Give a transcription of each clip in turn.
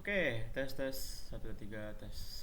Oke, tes tes 1 2 3 tes.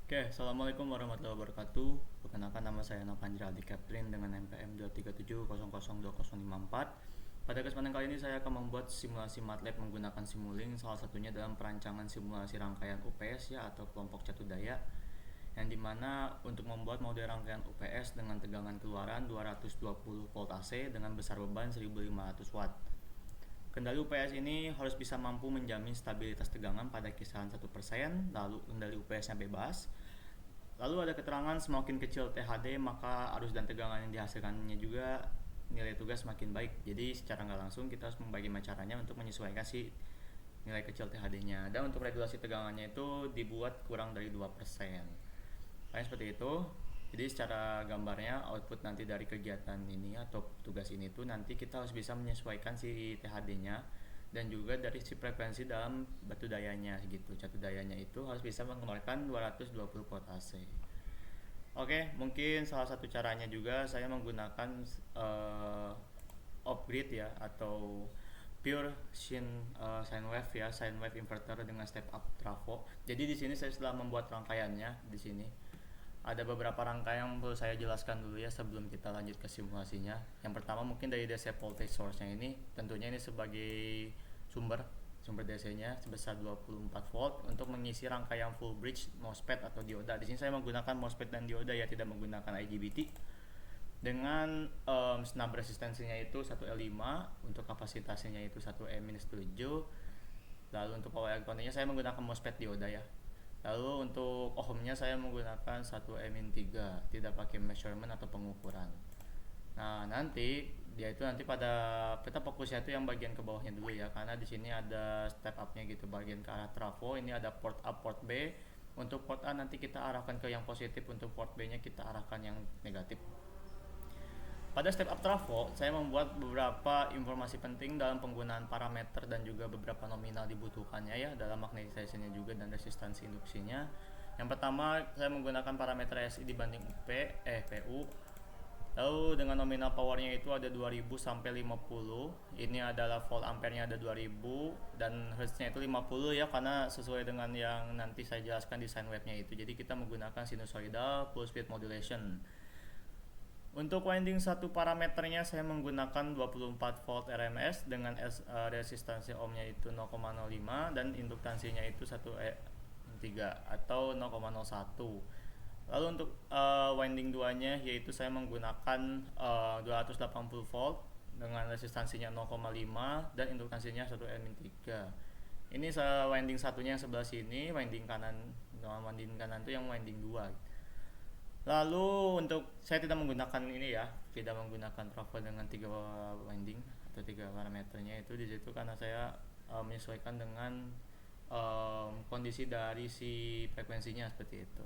Oke, assalamualaikum warahmatullahi wabarakatuh. Perkenalkan nama saya Novanjir Aldi Catherine dengan NPM 237002054. Pada kesempatan kali ini saya akan membuat simulasi MATLAB menggunakan Simulink, salah satunya dalam perancangan simulasi rangkaian UPS ya atau kelompok catu daya, yang dimana untuk membuat model rangkaian UPS dengan tegangan keluaran 220 volt AC dengan besar beban 1500 watt. Kendali UPS ini harus bisa mampu menjamin stabilitas tegangan pada kisaran 1%, lalu kendali UPS-nya bebas. Lalu ada keterangan semakin kecil THD maka arus dan tegangan yang dihasilkannya juga nilai tugas semakin baik. Jadi secara nggak langsung kita harus membagi caranya untuk menyesuaikan si nilai kecil THD-nya. Dan untuk regulasi tegangannya itu dibuat kurang dari 2%. Kayak seperti itu. Jadi secara gambarnya output nanti dari kegiatan ini atau tugas ini tuh nanti kita harus bisa menyesuaikan si THD-nya dan juga dari si frekuensi dalam batu dayanya gitu. Catu dayanya itu harus bisa mengeluarkan 220 volt AC. Oke, mungkin salah satu caranya juga saya menggunakan off-grid ya atau pure sine wave ya, sine wave inverter dengan step up trafo. Jadi di sini saya setelah membuat rangkaiannya di sini ada beberapa rangkaian yang perlu saya jelaskan dulu ya sebelum kita lanjut ke simulasinya. Yang pertama mungkin dari DC voltage source-nya ini, tentunya ini sebagai sumber DC-nya sebesar 24 volt untuk mengisi rangkaian full bridge MOSFET atau dioda. Di sini saya menggunakan MOSFET dan dioda ya, tidak menggunakan IGBT. Dengan snub resistensinya itu 1L5, untuk kapasitasnya itu 1E-7. Lalu untuk power electronicnya saya menggunakan MOSFET dioda ya. Lalu untuk ohmnya saya menggunakan 1 min 3, tidak pakai measurement atau pengukuran. Nah, nanti dia itu nanti pada kita fokusnya itu yang bagian ke bawahnya dulu ya, karena di sini ada step up-nya gitu, bagian ke arah trafo. Ini ada port A, port B. Untuk port A nanti kita arahkan ke yang positif, untuk port B-nya kita arahkan yang negatif. Pada step up trafo, saya membuat beberapa informasi penting dalam penggunaan parameter dan juga beberapa nominal dibutuhkannya ya dalam magnetization-nya juga dan resistansi induksinya. Yang pertama, saya menggunakan parameter SI dibanding PU. Lalu dengan nominal powernya itu ada 2000 sampai 50. Ini adalah volt ampere-nya ada 2000 dan hertz-nya itu 50 ya, karena sesuai dengan yang nanti saya jelaskan di sine wave-nya itu. Jadi kita menggunakan sinusoidal pulse width modulation. Untuk winding satu parameternya saya menggunakan 24 volt RMS dengan resistansi ohmnya itu 0,05 dan induktansinya itu 1E3 atau 0,01. Lalu untuk winding 2-nya yaitu saya menggunakan 280 volt dengan resistansinya 0,5 dan induktansinya 1E-3. Ini winding satunya yang sebelah sini, winding kanan itu yang winding 2. Lalu untuk saya tidak menggunakan ini ya, tidak menggunakan trafo dengan 3 winding atau 3 parameternya itu di situ karena saya menyesuaikan dengan kondisi dari si frekuensinya seperti itu.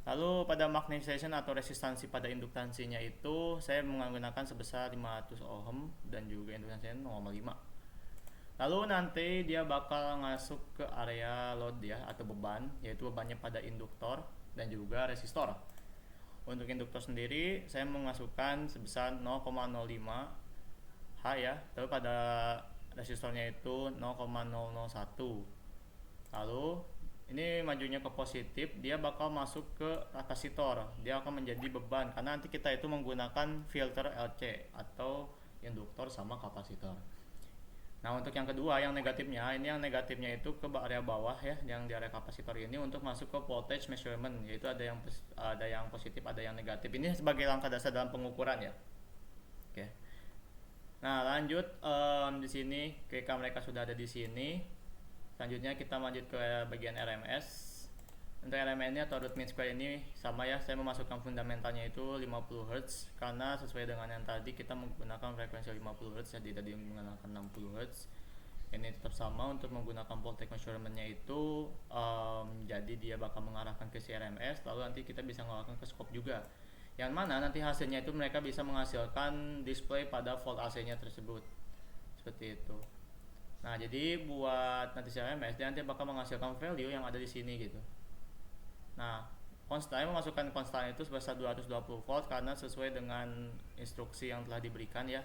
Lalu pada magnetization atau resistansi pada induktansinya itu saya menggunakan sebesar 500 ohm dan juga induktansinya 0,5. Lalu nanti dia bakal masuk ke area load ya atau beban, yaitu bebannya pada induktor dan juga resistor. Untuk induktor sendiri saya memasukkan sebesar 0,05 H ya. Lalu pada resistornya itu 0,001. Lalu ini majunya ke positif, dia bakal masuk ke kapasitor. Dia akan menjadi beban karena nanti kita itu menggunakan filter LC atau induktor sama kapasitor. Nah untuk yang kedua, yang negatifnya, ini yang negatifnya itu ke area bawah ya, yang di area kapasitor ini untuk masuk ke voltage measurement, yaitu ada yang positif, ada yang negatif. Ini sebagai langkah dasar dalam pengukuran ya. Oke. Nah lanjut di sini, ketika mereka sudah ada di sini, selanjutnya kita lanjut ke bagian RMS. Untuk RMS ini atau root mean square ini sama ya, saya memasukkan fundamentalnya itu 50 Hz karena sesuai dengan yang tadi kita menggunakan frekuensi 50 Hz ya, tidak menggunakan 60 Hz. Ini tetap sama untuk menggunakan voltage measurement-nya itu jadi dia bakal mengarahkan ke RMS, lalu nanti kita bisa mengarahkan ke scope juga. Yang mana nanti hasilnya itu mereka bisa menghasilkan display pada volt AC-nya tersebut. Seperti itu. Nah, jadi buat nanti RMS dia nanti bakal menghasilkan value yang ada di sini gitu. Nah, konstan memasukkan konstan itu sebesar 220 volt karena sesuai dengan instruksi yang telah diberikan ya,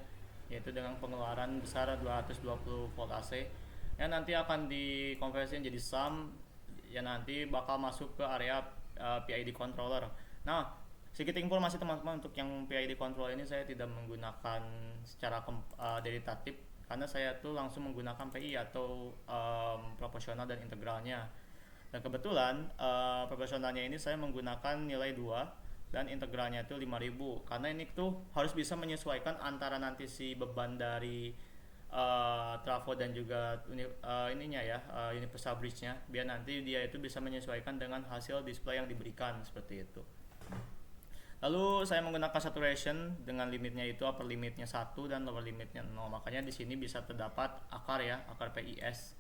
yaitu dengan pengeluaran besar 220 volt AC. yang nanti akan dikonversi jadi sum, yang nanti bakal masuk ke area PID controller. Nah, sedikit informasi teman-teman, untuk yang PID controller ini saya tidak menggunakan secara deritatif, karena saya tuh langsung menggunakan PI atau proporsional dan integralnya. Dan kebetulan proporsionalnya ini saya menggunakan nilai 2 dan integralnya itu 5000, karena ini tuh harus bisa menyesuaikan antara nanti si beban dari trafo dan juga ininya ya, universal bridge-nya, biar nanti dia itu bisa menyesuaikan dengan hasil display yang diberikan seperti itu. Lalu saya menggunakan saturation dengan limitnya itu upper limitnya 1 dan lower limitnya 0. Makanya di sini bisa terdapat akar ya, akar PIS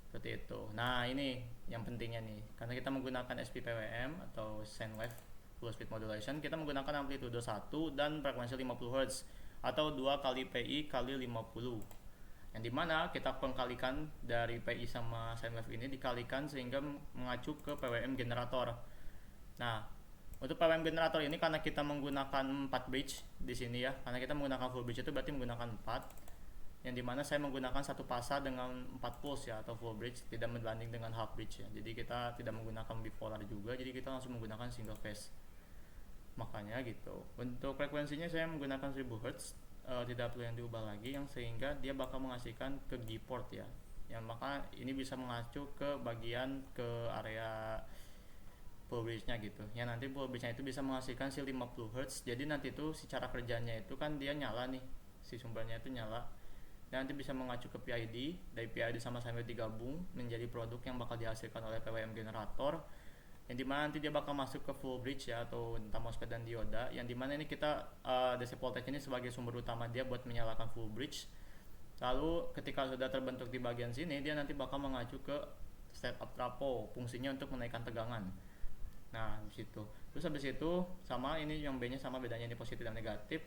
seperti itu. Nah, ini yang pentingnya nih. Karena kita menggunakan SPPWM atau sine wave full speed modulation, kita menggunakan amplitude 1 dan frekuensi 50 Hz atau 2 kali PI kali 50. Yang dimana kita pengkalikan dari PI sama sine wave ini dikalikan sehingga mengacu ke PWM generator. Nah, untuk PWM generator ini karena kita menggunakan 4 bridge di sini ya, karena kita menggunakan full bridge itu berarti menggunakan 4, yang dimana saya menggunakan satu pasa dengan 4 pulse ya, atau full bridge, tidak membanding dengan half bridge ya. Jadi kita tidak menggunakan bipolar juga, jadi kita langsung menggunakan single phase. Makanya gitu. Untuk frekuensinya saya menggunakan 1000 Hz, tidak perlu yang diubah lagi, yang sehingga dia bakal menghasilkan ke G port ya. Yang maka ini bisa mengacu ke bagian ke area full bridge-nya gitu. Yang nanti full bridge-nya itu bisa menghasilkan si 50 Hz. Jadi nanti itu si cara kerjanya itu kan dia nyala nih. Si sumbernya itu nyala. Dan nanti bisa mengacu ke PID. Dari PID sama sine wave digabung menjadi produk yang bakal dihasilkan oleh PWM generator. Yang dimana nanti dia bakal masuk ke full bridge ya, atau entah MOSFET dan dioda. Yang dimana ini kita DC voltage ini sebagai sumber utama dia buat menyalakan full bridge. Lalu ketika sudah terbentuk di bagian sini, dia nanti bakal mengacu ke step up trafo, fungsinya untuk menaikkan tegangan. Nah, di situ. Terus habis itu sama ini yang B-nya sama, bedanya ini positif dan negatif.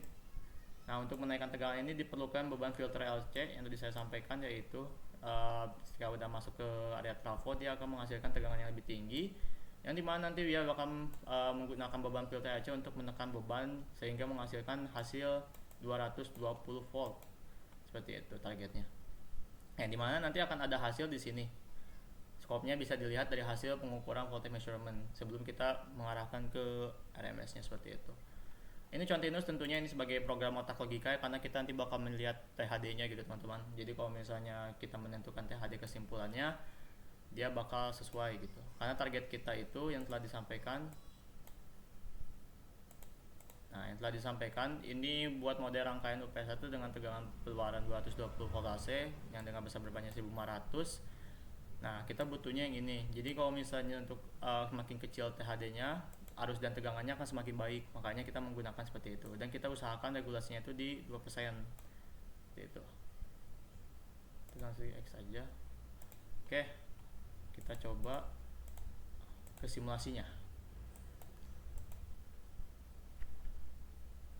Nah, untuk menaikkan tegangan ini diperlukan beban filter LC yang tadi saya sampaikan, yaitu jika udah masuk ke area trafo dia akan menghasilkan tegangan yang lebih tinggi, yang dimana nanti dia akan menggunakan beban filter LC untuk menekan beban sehingga menghasilkan hasil 220 volt. Seperti itu targetnya. Yang dimana nanti akan ada hasil di sini. Scope-nya bisa dilihat dari hasil pengukuran voltage measurement sebelum kita mengarahkan ke RMS-nya seperti itu. Ini continuous tentunya ini sebagai program otak logika ya, karena kita nanti bakal melihat THD-nya gitu teman-teman. Jadi kalau misalnya kita menentukan THD kesimpulannya, dia bakal sesuai gitu. Karena target kita itu yang telah disampaikan. Nah, yang telah disampaikan ini buat model rangkaian UPS 1 dengan tegangan keluaran 220 volt AC yang dengan besar bebannya 1500. Nah, kita butuhnya yang ini. Jadi kalau misalnya untuk semakin kecil THD-nya, arus dan tegangannya akan semakin baik. Makanya kita menggunakan seperti itu. Dan kita usahakan regulasinya itu di 2%. Itu. Tegangan X saja. Oke. Kita coba ke simulasinya.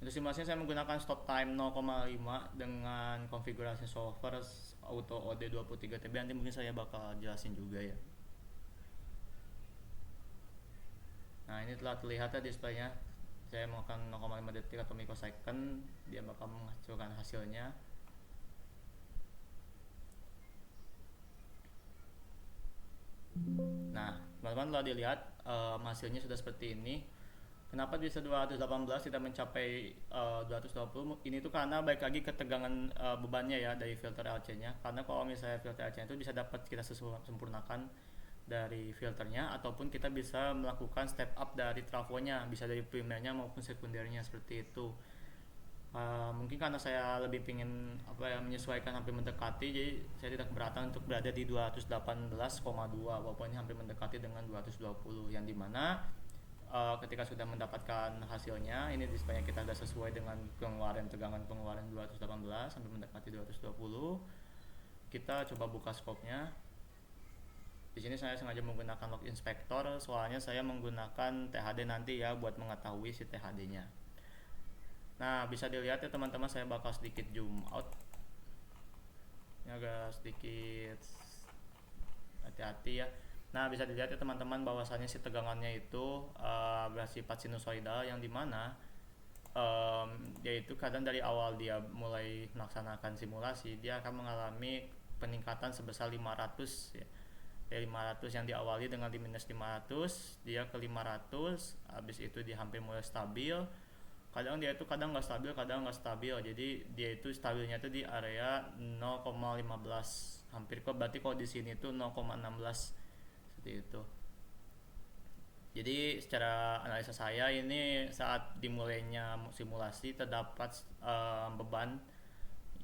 Untuk simulasinya saya menggunakan stop time 0,5 dengan konfigurasi solver auto OD23 TB. Nanti mungkin saya bakal jelasin juga ya. Nah, ini telah terlihat ya displaynya. Saya menggunakan 0,5 detik atau microsecond, dia bakal menghasilkan hasilnya. Nah, teman-teman telah dilihat hasilnya sudah seperti ini. Kenapa bisa 218 tidak mencapai 220? Ini tuh karena baik lagi ke tegangan bebannya ya dari filter LC-nya. Karena kalau misalnya filter LC-nya itu bisa dapat kita sempurnakan dari filternya, ataupun kita bisa melakukan step up dari trafonya, bisa dari primernya maupun sekundernya seperti itu. Mungkin karena saya lebih ingin menyesuaikan hampir mendekati, jadi saya tidak keberatan untuk berada di 218,2 walaupun ini hampir mendekati dengan 220, yang dimana ketika sudah mendapatkan hasilnya ini displaynya kita sudah sesuai dengan pengeluaran 218 sampai mendekati 220. Kita coba buka scope-nya. Di sini saya sengaja menggunakan log inspector soalnya saya menggunakan THD nanti ya buat mengetahui si THD-nya. Nah, bisa dilihat ya teman-teman, saya bakal sedikit zoom out. Ini agak sedikit hati-hati ya. Nah, bisa dilihat ya teman-teman bahwasannya si tegangannya itu bersifat sinusoidal, yang dimana yaitu kadang dari awal dia mulai melaksanakan simulasi dia akan mengalami peningkatan sebesar 500 ya. Dari 500 yang diawali dengan di minus 500 dia ke 500, habis itu dia hampir mulai stabil. Kadang dia itu kadang nggak stabil, jadi dia itu stabilnya itu di area 0,15 hampir ke, berarti kalau di sini tuh 0,16 seperti itu. Jadi secara analisa saya ini saat dimulainya simulasi terdapat beban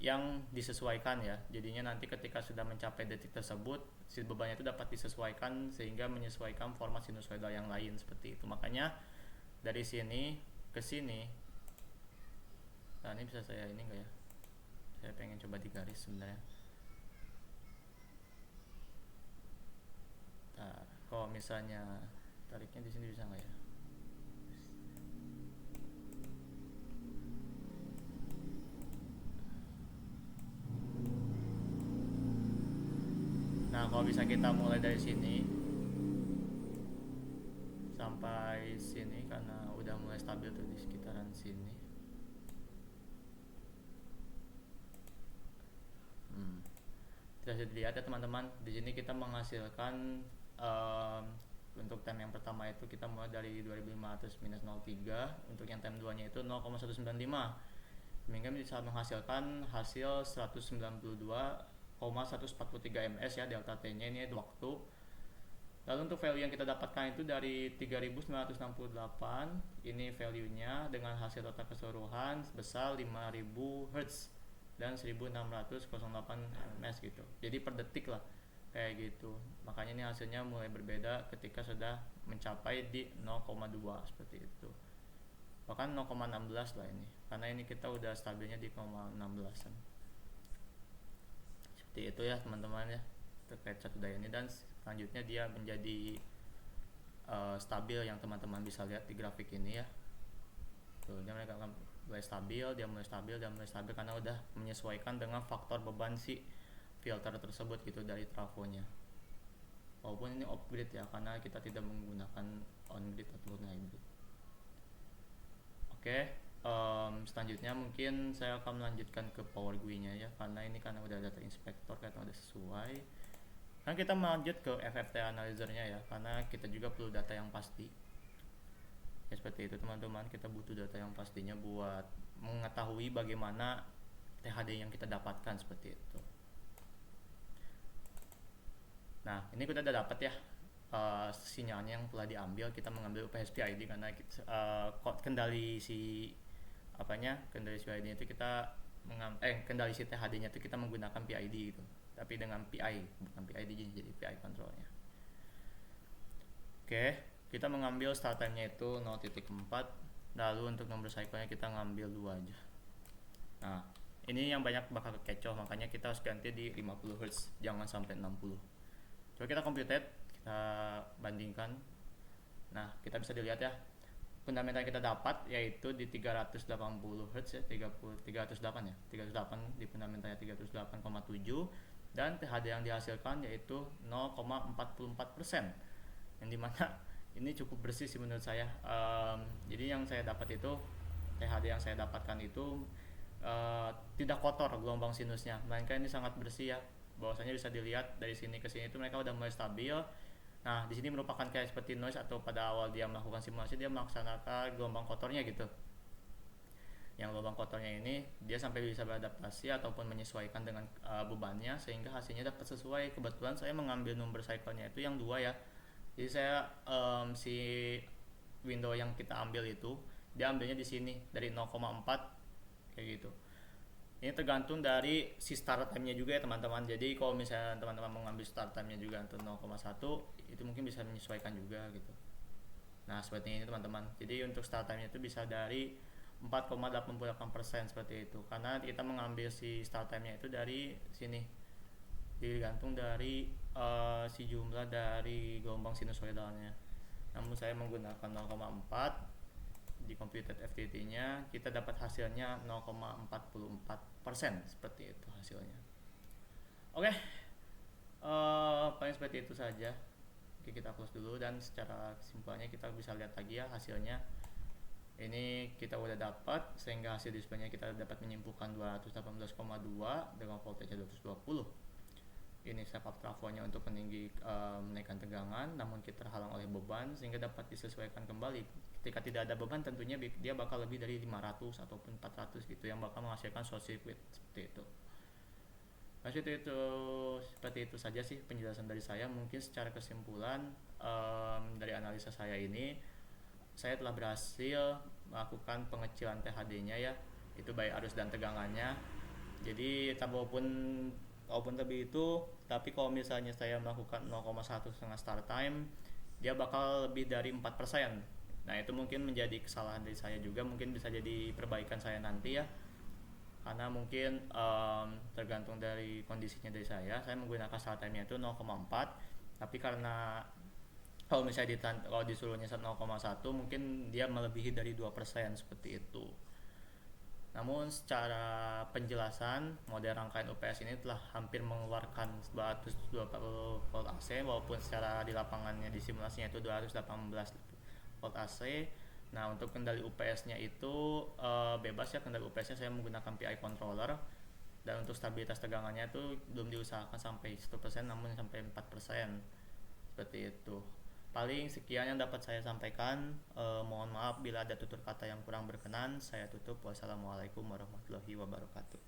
yang disesuaikan ya. Jadinya nanti ketika sudah mencapai detik tersebut, si bebannya itu dapat disesuaikan sehingga menyesuaikan format sinusoidal yang lain seperti itu. Makanya dari sini ke sini, nah ini bisa saya ini enggak ya? Saya pengen coba digaris sebenarnya. Nah, kalau misalnya tariknya di sini bisa nggak ya? Nah, kalau bisa kita mulai dari sini sampai sini karena udah mulai stabil tuh di sekitaran sini. Bisa dilihat ya teman-teman, di sini kita menghasilkan untuk time yang pertama itu kita mulai dari 2500 minus 03, untuk yang time 2 nya itu 0,195, sehingga bisa menghasilkan hasil 192,143 ms ya, delta T nya ini waktu. Lalu untuk value yang kita dapatkan itu dari 3968, ini value nya dengan hasil total keseluruhan sebesar 5000 Hz dan 1608 ms gitu, jadi per detik lah kayak gitu. Makanya ini hasilnya mulai berbeda ketika sudah mencapai di 0,2 seperti itu, bahkan 0,16 lah ini, karena ini kita udah stabilnya di 0,16an. Seperti itu ya teman-teman ya terkait satu daya ini, dan selanjutnya dia menjadi stabil yang teman-teman bisa lihat di grafik ini ya. Tuh, dia mereka mulai stabil, dia mulai stabil karena udah menyesuaikan dengan faktor beban si filter tersebut gitu dari trafonya. Walaupun ini off grid ya, karena kita tidak menggunakan on grid atau hybrid. Oke, selanjutnya mungkin saya akan melanjutkan ke power GUI nya ya, karena ini karena udah data inspector karena udah sesuai. Kan kita melanjut ke FFT analyzer nya ya, karena kita juga perlu data yang pasti ya. Seperti itu teman-teman, kita butuh data yang pastinya buat mengetahui bagaimana THD yang kita dapatkan seperti itu. Nah, ini kita udah dapat ya sinyalnya yang telah diambil. Kita mengambil UPS PID karena kendali si kendali si PID itu kita kendali si THD nya itu kita menggunakan PID gitu, tapi dengan PI bukan PID, jadi PI kontrolnya. Oke, kita mengambil start time nya itu 0.4, lalu untuk nomor cycle nya kita ngambil 2 aja. Nah, ini yang banyak bakal kecoh, makanya kita harus ganti di 50 Hz, jangan sampai 60. Coba kita compute, kita bandingkan. Nah, kita bisa dilihat ya, fundamental yang kita dapat yaitu di 380 Hz ya, 308 ya, 308 di fundamentalnya 308,7, dan THD yang dihasilkan yaitu 0,44%, yang dimana ini cukup bersih sih menurut saya. Jadi yang saya dapat itu, THD yang saya dapatkan itu tidak kotor gelombang sinusnya, melainkan ini sangat bersih ya. Bahwasanya bisa dilihat dari sini ke sini itu mereka udah mulai stabil. Nah, di sini merupakan kayak seperti noise, atau pada awal dia melakukan simulasi dia melaksanakan gelombang kotornya gitu. Yang gelombang kotornya ini dia sampai bisa beradaptasi ataupun menyesuaikan dengan bebannya sehingga hasilnya dapat sesuai. Kebetulan saya mengambil number cycle-nya itu yang 2 ya. Jadi saya si window yang kita ambil itu dia ambilnya di sini dari 0,4 kayak gitu. Ini tergantung dari si start time-nya juga ya teman-teman. Jadi kalau misalnya teman-teman mengambil start time-nya juga untuk 0,1, itu mungkin bisa menyesuaikan juga gitu. Nah, seperti ini teman-teman. Jadi untuk start time-nya itu bisa dari 4,88% seperti itu. Karena kita mengambil si start time-nya itu dari sini. Digantung dari si jumlah dari gelombang sinusoidalnya. Namun saya menggunakan 0,4 di computed FTT nya, kita dapat hasilnya 0,44% seperti itu hasilnya. Oke, paling seperti itu saja. Oke, kita close dulu, dan secara kesimpulannya kita bisa lihat lagi ya hasilnya. Ini kita udah dapat, sehingga hasil displaynya kita dapat menyimpulkan 218,2 dengan voltage 220. ini step up trafonya untuk menaikkan tegangan, namun kita terhalang oleh beban sehingga dapat disesuaikan kembali. Ketika tidak ada beban tentunya dia bakal lebih dari 500 ataupun 400 gitu yang bakal menghasilkan short circuit seperti itu. Nah, seperti itu saja sih penjelasan dari saya. Mungkin secara kesimpulan dari analisa saya ini, saya telah berhasil melakukan pengecilan THD-nya ya, itu baik arus dan tegangannya. Jadi walaupun lebih itu, tapi kalau misalnya saya melakukan 0,1 setengah start time, dia bakal lebih dari 4%. Nah itu mungkin menjadi kesalahan dari saya juga, mungkin bisa jadi perbaikan saya nanti ya, karena mungkin tergantung dari kondisinya dari saya menggunakan start time nya itu 0,4, tapi karena kalau disuruhnya 0,1 mungkin dia melebihi dari 2% seperti itu. Namun secara penjelasan model rangkaian UPS ini telah hampir mengeluarkan 220 volt AC, walaupun secara di lapangannya di simulasinya itu 218 volt AC. Nah untuk kendali UPS-nya itu bebas ya, kendali UPS-nya saya menggunakan PI controller, dan untuk stabilitas tegangannya itu belum diusahakan sampai 1%, namun sampai 4%, seperti itu. Paling sekian yang dapat saya sampaikan. Mohon maaf bila ada tutur kata yang kurang berkenan. Saya tutup. Wassalamualaikum warahmatullahi wabarakatuh.